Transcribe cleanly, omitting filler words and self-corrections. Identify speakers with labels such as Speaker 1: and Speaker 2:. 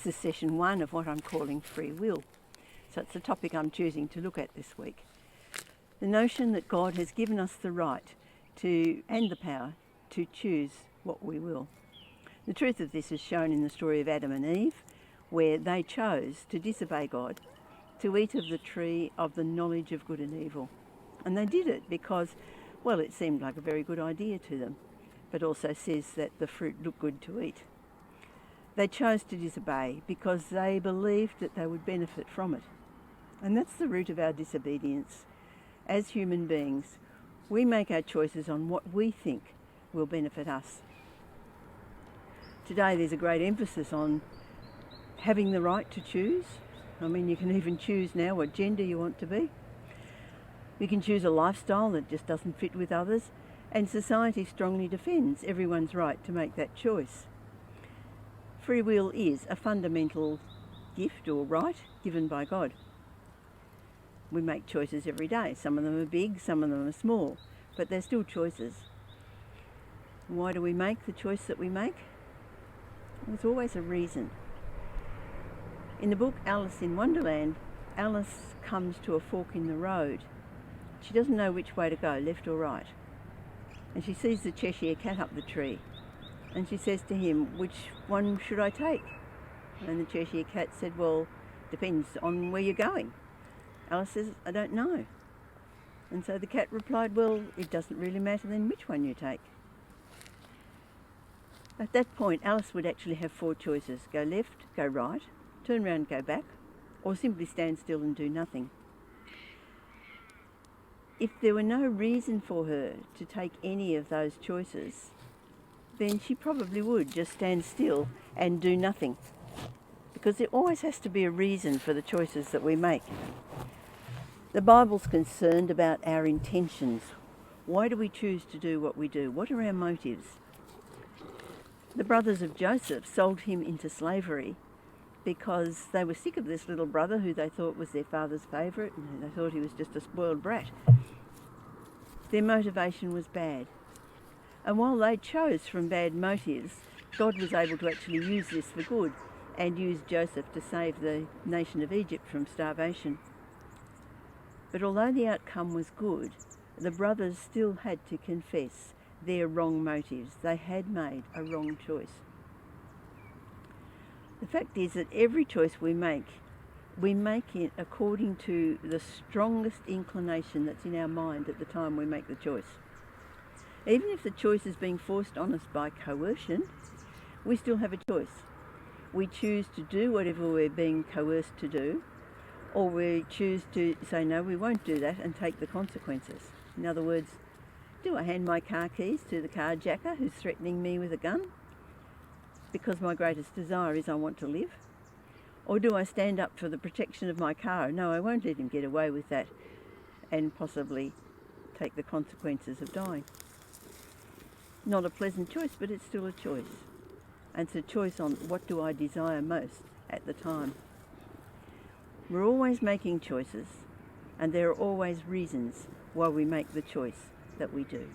Speaker 1: is session 1 of what I'm calling free will. So it's the topic I'm choosing to look at this week. The notion that God has given us the right to, and the power, to choose what we will. The truth of this is shown in the story of Adam and Eve, where they chose to disobey God, to eat of the tree of the knowledge of good and evil. And they did it because, well, it seemed like a very good idea to them, but also says that the fruit looked good to eat. They chose to disobey because they believed that they would benefit from it. And that's the root of our disobedience. As human beings, we make our choices on what we think will benefit us. Today there's a great emphasis on having the right to choose. I mean, you can even choose now what gender you want to be. You can choose a lifestyle that just doesn't fit with others, and society strongly defends everyone's right to make that choice. Free will is a fundamental gift or right given by God. We make choices every day. Some of them are big, some of them are small, but they're still choices. Why do we make the choice that we make? There's always a reason. In the book Alice in Wonderland, Alice comes to a fork in the road. She doesn't know which way to go, left or right. And she sees the Cheshire Cat up the tree. And she says to him, which one should I take? And the Cheshire Cat said, well, depends on where you're going. Alice says, I don't know. And so the cat replied, well, it doesn't really matter then which one you take. At that point, Alice would actually have 4 choices: go left, go right, turn around, go back, or simply stand still and do nothing. If there were no reason for her to take any of those choices, then she probably would just stand still and do nothing, because there always has to be a reason for the choices that we make. The Bible's concerned about our intentions. Why do we choose to do what we do? What are our motives? The brothers of Joseph sold him into slavery because they were sick of this little brother who they thought was their father's favourite, and they thought he was just a spoiled brat. Their motivation was bad. And while they chose from bad motives, God was able to actually use this for good and use Joseph to save the nation of Egypt from starvation. But although the outcome was good, the brothers still had to confess their wrong motives. They had made a wrong choice. The fact is that every choice we make it according to the strongest inclination that's in our mind at the time we make the choice. Even if the choice is being forced on us by coercion, we still have a choice. We choose to do whatever we're being coerced to do, or we choose to say, no, we won't do that, and take the consequences. In other words, do I hand my car keys to the carjacker who's threatening me with a gun because my greatest desire is I want to live? Or do I stand up for the protection of my car? No, I won't let him get away with that, and possibly take the consequences of dying. Not a pleasant choice, but it's still a choice. And it's a choice on what do I desire most at the time. We're always making choices, and there are always reasons why we make the choice that we do.